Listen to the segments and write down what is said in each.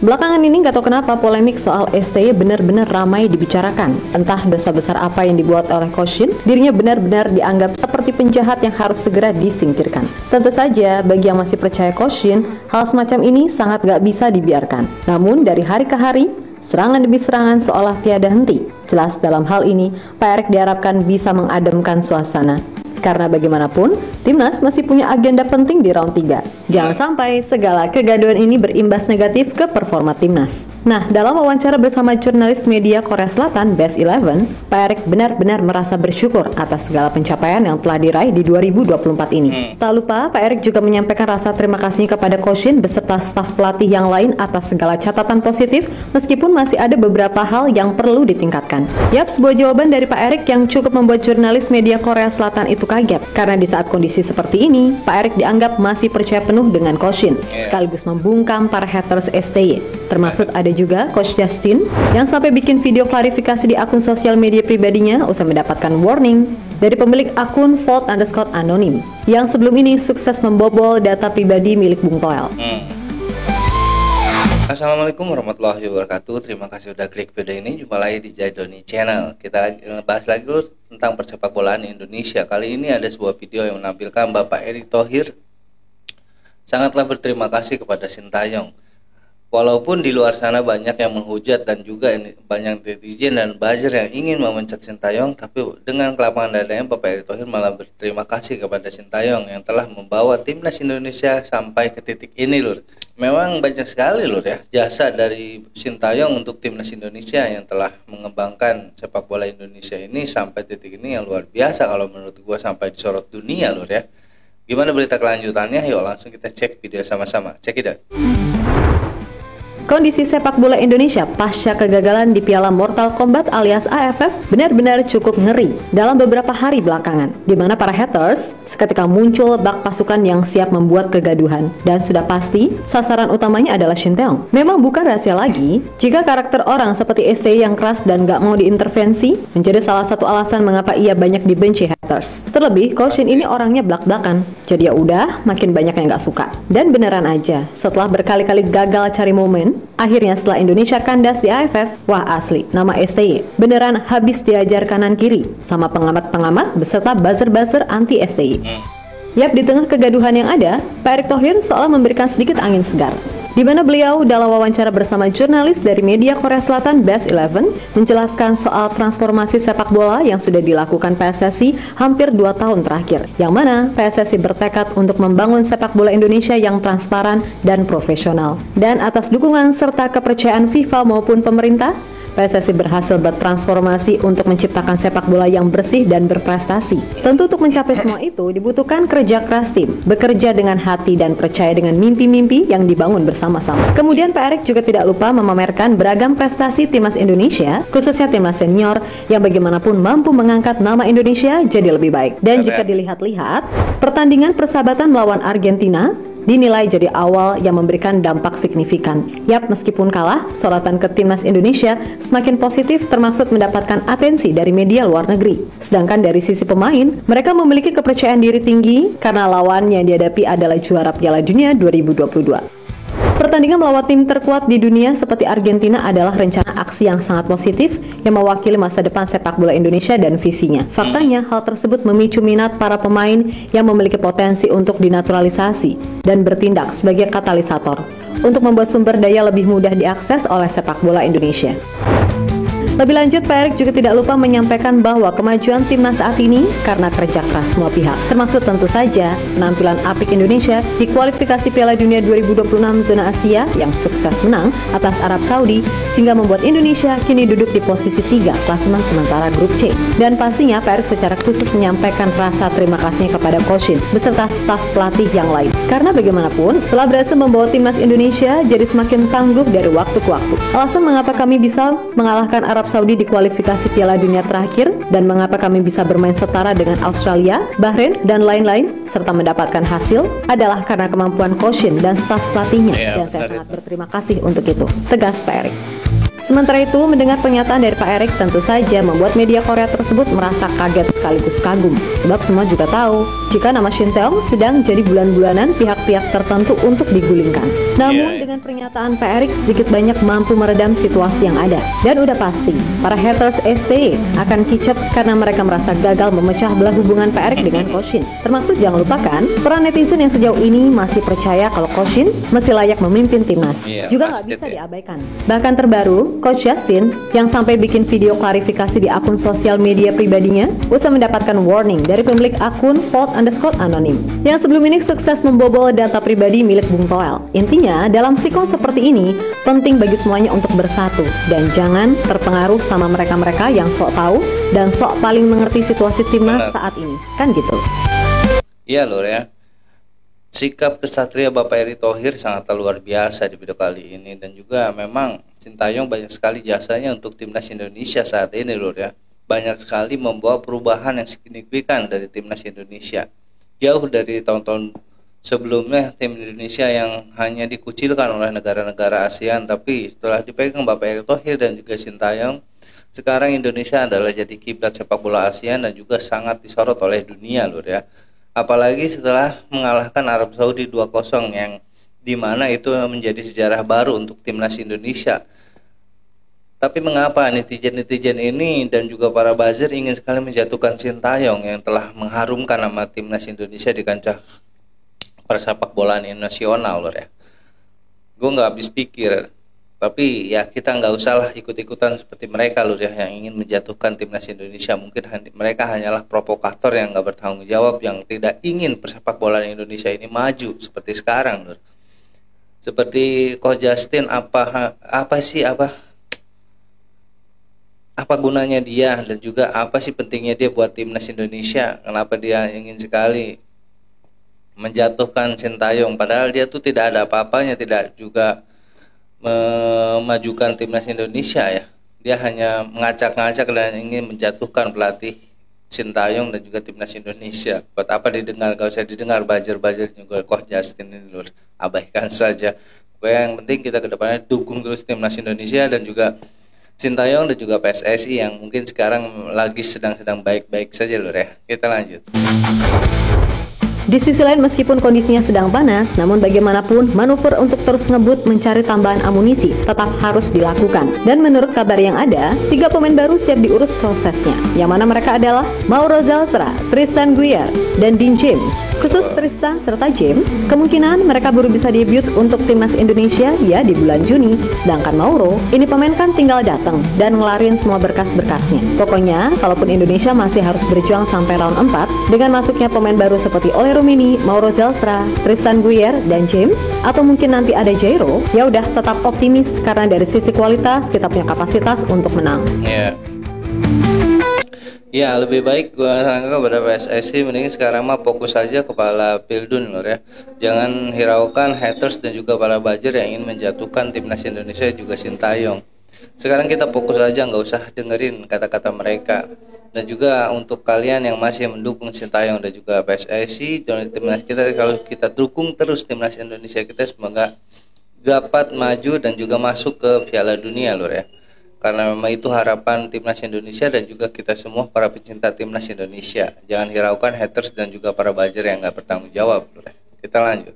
Belakangan ini nggak tahu kenapa polemik soal STY benar-benar ramai dibicarakan. Entah dosa besar apa yang dibuat oleh Coach Shin, dirinya benar-benar dianggap seperti penjahat yang harus segera disingkirkan. Tentu saja bagi yang masih percaya Coach Shin, hal semacam ini sangat nggak bisa dibiarkan. Namun dari hari ke hari, serangan demi serangan seolah tiada henti. Jelas dalam hal ini, Pak Erik diharapkan bisa mengademkan suasana. Karena bagaimanapun, Timnas masih punya agenda penting di round 3. Jangan sampai segala kegaduhan ini berimbas negatif ke performa Timnas. Nah, dalam wawancara bersama jurnalis media Korea Selatan Best 11, Pak Erik benar-benar merasa bersyukur atas segala pencapaian yang telah diraih di 2024 ini. Tak lupa, Pak Erik juga menyampaikan rasa terima kasihnya kepada Coach Shin beserta staf pelatih yang lain atas segala catatan positif, meskipun masih ada beberapa hal yang perlu ditingkatkan. Yap, sebuah jawaban dari Pak Erik yang cukup membuat jurnalis media Korea Selatan itu kaget, karena di saat kondisi seperti ini, Pak Erik dianggap masih percaya penuh dengan Coach Shin, sekaligus membungkam para haters STY. Termasuk ada juga Coach Justin yang sampai bikin video klarifikasi di akun sosial media pribadinya usai mendapatkan warning dari pemilik akun _anonim yang sebelum ini sukses membobol data pribadi milik Bung Toel. Assalamualaikum warahmatullahi wabarakatuh. Terima kasih udah klik video ini. Jumpa lagi di Jaidoni Channel. Kita bahas lagi dulu tentang persepak bolaan Indonesia. Kali ini ada sebuah video yang menampilkan Bapak Erick Thohir sangatlah berterima kasih kepada Sintayong. Walaupun di luar sana banyak yang menghujat dan juga banyak netizen dan buzzer yang ingin memecat Sintayong, tapi dengan kelapangan dadanya Bapak Erick Thohir malah berterima kasih kepada Sintayong yang telah membawa timnas Indonesia sampai ke titik ini, Lur. Memang banyak sekali, Lur, ya, jasa dari Sintayong untuk timnas Indonesia yang telah mengembangkan sepak bola Indonesia ini sampai titik ini yang luar biasa kalau menurut gua, sampai disorot dunia, Lur, ya. Gimana berita kelanjutannya? Yuk langsung kita cek video sama-sama. Cek it out. Kondisi sepak bola Indonesia pasca kegagalan di Piala Mortal Kombat alias AFF benar-benar cukup ngeri dalam beberapa hari belakangan, di mana para haters seketika muncul bak pasukan yang siap membuat kegaduhan, dan sudah pasti sasaran utamanya adalah Sintayong. Memang bukan rahasia lagi jika karakter orang seperti STY yang keras dan gak mau diintervensi menjadi salah satu alasan mengapa ia banyak dibenci haters. Terlebih Coach Shin ini orangnya blak-blakan, jadi ya udah makin banyak yang gak suka. Dan beneran aja, setelah berkali-kali gagal cari momen, akhirnya setelah Indonesia kandas di AFF, wah asli, nama STY beneran habis diajar kanan kiri sama pengamat-pengamat beserta buzzer-buzzer anti STY. Yap, di tengah kegaduhan yang ada, Pak Erick Thohir seolah memberikan sedikit angin segar, di mana beliau dalam wawancara bersama jurnalis dari media Korea Selatan Best 11 menjelaskan soal transformasi sepak bola yang sudah dilakukan PSSI hampir 2 tahun terakhir, yang mana PSSI bertekad untuk membangun sepak bola Indonesia yang transparan dan profesional. Dan atas dukungan serta kepercayaan FIFA maupun pemerintah, PSSI berhasil bertransformasi untuk menciptakan sepak bola yang bersih dan berprestasi. Tentu untuk mencapai semua itu dibutuhkan kerja keras tim, bekerja dengan hati dan percaya dengan mimpi-mimpi yang dibangun bersama-sama. Kemudian Pak Erick juga tidak lupa memamerkan beragam prestasi timnas Indonesia, khususnya timnas senior yang bagaimanapun mampu mengangkat nama Indonesia jadi lebih baik. Dan jika dilihat-lihat, pertandingan persahabatan melawan Argentina dinilai jadi awal yang memberikan dampak signifikan. Yap, meskipun kalah, sorotan ke timnas Indonesia semakin positif, termasuk mendapatkan atensi dari media luar negeri. Sedangkan dari sisi pemain, mereka memiliki kepercayaan diri tinggi karena lawan yang dihadapi adalah juara Piala Dunia 2022. Pertandingan melawan tim terkuat di dunia seperti Argentina adalah rencana aksi yang sangat positif yang mewakili masa depan sepak bola Indonesia dan visinya. Faktanya, hal tersebut memicu minat para pemain yang memiliki potensi untuk dinaturalisasi dan bertindak sebagai katalisator untuk membuat sumber daya lebih mudah diakses oleh sepak bola Indonesia. Lebih lanjut, Pak Erick juga tidak lupa menyampaikan bahwa kemajuan timnas saat ini karena kerja keras semua pihak, termasuk tentu saja penampilan apik Indonesia di kualifikasi Piala Dunia 2026 zona Asia yang sukses menang atas Arab Saudi, sehingga membuat Indonesia kini duduk di posisi 3 klasemen sementara grup C. Dan pastinya Pak Erick secara khusus menyampaikan rasa terima kasihnya kepada Coach Shin beserta staf pelatih yang lain, karena bagaimanapun telah berhasil membawa timnas Indonesia jadi semakin tangguh dari waktu ke waktu. Alasan mengapa kami bisa mengalahkan Arab Saudi di kualifikasi Piala Dunia terakhir dan mengapa kami bisa bermain setara dengan Australia, Bahrain, dan lain-lain serta mendapatkan hasil adalah karena kemampuan Coach Shin dan staf pelatihnya, dan saya sangat berterima kasih untuk itu, tegas Pak Erick. Sementara itu, mendengar pernyataan dari Pak Erik tentu saja membuat media Korea tersebut merasa kaget sekaligus kagum. Sebab semua juga tahu jika nama Shin Tae-yong sedang jadi bulan-bulanan pihak-pihak tertentu untuk digulingkan. Namun dengan pernyataan Pak Erik sedikit banyak mampu meredam situasi yang ada. Dan udah pasti, para haters ST akan kicep karena mereka merasa gagal memecah belah hubungan Pak Erik dengan Ko Shin. Termasuk jangan lupakan, peran netizen yang sejauh ini masih percaya kalau Ko Shin masih layak memimpin timnas. Juga nggak bisa diabaikan. Bahkan terbaru, Coach Justin yang sampai bikin video klarifikasi di akun sosial media pribadinya usah mendapatkan warning dari pemilik akun _anonim yang sebelum ini sukses membobol data pribadi milik Bung Toel. Intinya, dalam sikon seperti ini penting bagi semuanya untuk bersatu dan jangan terpengaruh sama mereka-mereka yang sok tahu dan sok paling mengerti situasi timnas saat ini. Kan gitu. Iya Lur ya. Sikap kesatria Bapak Erick Thohir sangat luar biasa di video kali ini, dan juga memang Shin Tae-yong banyak sekali jasanya untuk timnas Indonesia saat ini Lur ya. Banyak sekali membawa perubahan yang signifikan dari timnas Indonesia. Jauh dari tahun-tahun sebelumnya tim Indonesia yang hanya dikucilkan oleh negara-negara ASEAN, tapi setelah dipegang Bapak Erick Thohir dan juga Shin Tae-yong, sekarang Indonesia adalah jadi kiblat sepak bola ASEAN dan juga sangat disorot oleh dunia Lur ya. Apalagi setelah mengalahkan Arab Saudi 2-0 yang dimana itu menjadi sejarah baru untuk timnas Indonesia. Tapi mengapa netizen-netizen ini dan juga para buzzer ingin sekali menjatuhkan Shin Tae-yong yang telah mengharumkan nama timnas Indonesia di kancah persepak bolaan nasional Lur ya. Gue nggak habis pikir. Tapi ya kita nggak usah lah ikut-ikutan seperti mereka Lur ya, yang ingin menjatuhkan timnas Indonesia. Mungkin mereka hanyalah provokator yang nggak bertanggung jawab, yang tidak ingin persepak bola Indonesia ini maju seperti sekarang Lur. Seperti Coach Justin, apa gunanya dia, dan juga apa sih pentingnya dia buat timnas Indonesia? Kenapa dia ingin sekali menjatuhkan Shin Tae-yong, padahal dia tuh tidak ada apa-apanya, tidak juga memajukan timnas Indonesia ya. Dia hanya mengacak-ngacak dan ingin menjatuhkan pelatih Shin Tae-yong dan juga timnas Indonesia. Buat apa didengar? Gak usah didengar buzzer juga Coach Justin ini Lur. Abaikan saja. Pokoknya yang penting kita kedepannya dukung terus timnas Indonesia dan juga Shin Tae-yong dan juga PSSI yang mungkin sekarang lagi sedang baik-baik saja Lur ya. Kita lanjut. Di sisi lain, meskipun kondisinya sedang panas, namun bagaimanapun manuver untuk terus ngebut mencari tambahan amunisi tetap harus dilakukan. Dan menurut kabar yang ada, 3 pemain baru siap diurus prosesnya, yang mana mereka adalah Mauro Zalstra, Tristan Guier, dan Dean James. Khusus Tristan serta James, kemungkinan mereka baru bisa debut untuk timnas Indonesia ya di bulan Juni. Sedangkan Mauro, ini pemain kan tinggal datang dan ngelarin semua berkas-berkasnya. Pokoknya, kalaupun Indonesia masih harus berjuang sampai round 4 dengan masuknya pemain baru seperti Ole Rumini, Mauro Zalstra, Tristan Guier, dan James, atau mungkin nanti ada Jairo, ya udah tetap optimis karena dari sisi kualitas kita punya kapasitas untuk menang. Ya, lebih baik gue sarankan kepada PSSI mending sekarang mah fokus saja kepala Pildun Lur ya. Jangan hiraukan haters dan juga para buzzer yang ingin menjatuhkan timnas Indonesia juga Shin Tae-yong. Sekarang kita fokus aja, nggak usah dengerin kata-kata mereka. Dan juga untuk kalian yang masih mendukung Shin Tae-yong dan juga PSSI dan timnas kita, kalau kita dukung terus timnas Indonesia kita, semoga dapat maju dan juga masuk ke Piala Dunia Lur ya. Karena memang itu harapan timnas Indonesia dan juga kita semua para pecinta timnas Indonesia. Jangan hiraukan haters dan juga para buzzer yang nggak bertanggung jawab Lur ya. Kita lanjut.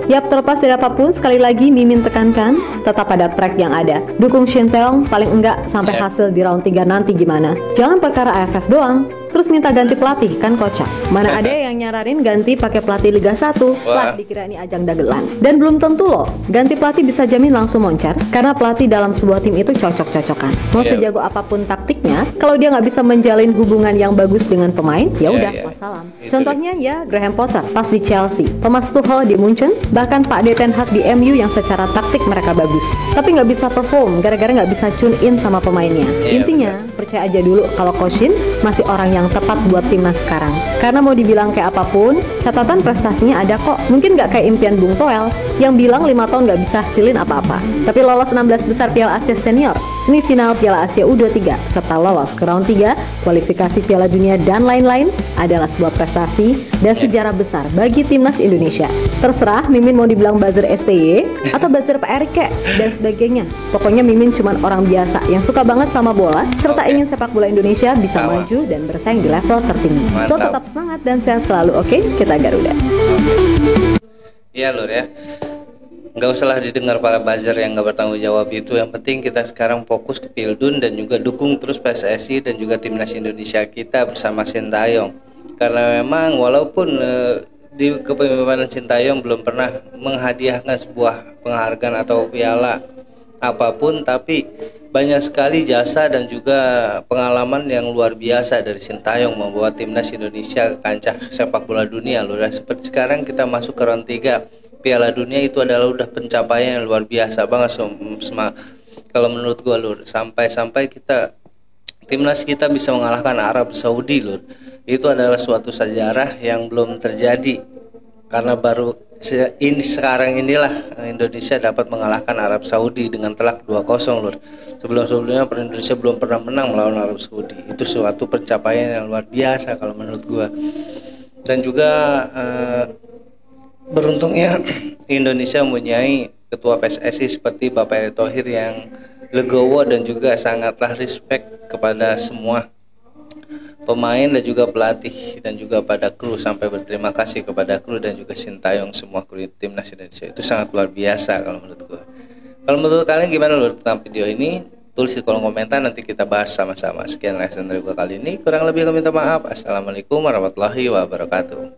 Yap, terlepas dari apapun, sekali lagi Mimin tekankan, tetap pada track yang ada. Dukung Shin Tae-yong paling enggak sampai hasil di round 3 nanti gimana. Jangan perkara AFF doang, terus minta ganti pelatih, kan kocak. Mana ada yang nyaranin ganti pakai pelatih Liga 1, lah dikira ini ajang dagelan. Dan belum tentu loh, ganti pelatih bisa jamin langsung moncer, karena pelatih dalam sebuah tim itu cocok-cocokan. Mau sejago apapun taktiknya, kalau dia nggak bisa menjalin hubungan yang bagus dengan pemain, ya udah wassalam. Contohnya ya Graham Potter pas di Chelsea, Thomas Tuchel di Munchen, bahkan Pak Ten Hag di MU yang secara taktik mereka bagus, tapi nggak bisa perform gara-gara nggak bisa tune in sama pemainnya. Intinya percaya aja dulu kalau Ko Shin masih orang yang tepat buat timnas sekarang. Karena mau dibilang kayak apapun, Catatan prestasinya ada kok. Mungkin nggak kayak impian Bung Toel yang bilang 5 tahun nggak bisa hasilin apa-apa. Tapi lolos 16 besar Piala Asia Senior, semifinal Piala Asia U23, serta lolos ke round 3, kualifikasi Piala Dunia dan lain-lain adalah sebuah prestasi dan sejarah besar bagi timnas Indonesia. Terserah Mimin mau dibilang buzzer STY atau buzzer Pak Erik kek dan sebagainya. Pokoknya Mimin cuma orang biasa yang suka banget sama bola serta ingin sepak bola Indonesia bisa maju dan bersaing di level tertinggi. So tetap semangat dan sehat selalu, oke? Kita Garuda. Iya Lur ya, nggak usahlah didengar para buzzer yang nggak bertanggung jawab itu. Yang penting kita sekarang fokus ke Pildun dan juga dukung terus PSSI dan juga timnas Indonesia kita bersama Sintayong. Karena memang walaupun di kepemimpinan Sintayong belum pernah menghadiahkan sebuah penghargaan atau piala apapun, tapi banyak sekali jasa dan juga pengalaman yang luar biasa dari Sintayong membawa timnas Indonesia ke kancah sepak bola dunia Lur. Seperti sekarang kita masuk ke round 3 Piala Dunia, itu adalah udah pencapaian yang luar biasa banget kalau menurut gua Lur. Sampai kita timnas kita bisa mengalahkan Arab Saudi Lur. Itu adalah suatu sejarah yang belum terjadi, karena baru sekarang inilah Indonesia dapat mengalahkan Arab Saudi dengan telak 2-0 Lur. Sebelum-sebelumnya Indonesia belum pernah menang melawan Arab Saudi. Itu suatu pencapaian yang luar biasa kalau menurut gua. Dan juga beruntungnya Indonesia mempunyai ketua PSSI seperti Bapak Erick Thohir yang legowo dan juga sangatlah respect kepada semua pemain dan juga pelatih dan juga pada kru, sampai berterima kasih kepada kru dan juga Sintayong semua kru timnas Indonesia. Itu sangat luar biasa kalau menurut gua. Kalau menurut kalian gimana Lur tentang video ini? Tulis di kolom komentar, nanti kita bahas sama-sama. Sekian lesson dari gua kali ini, kurang lebih kami minta maaf. Assalamualaikum warahmatullahi wabarakatuh.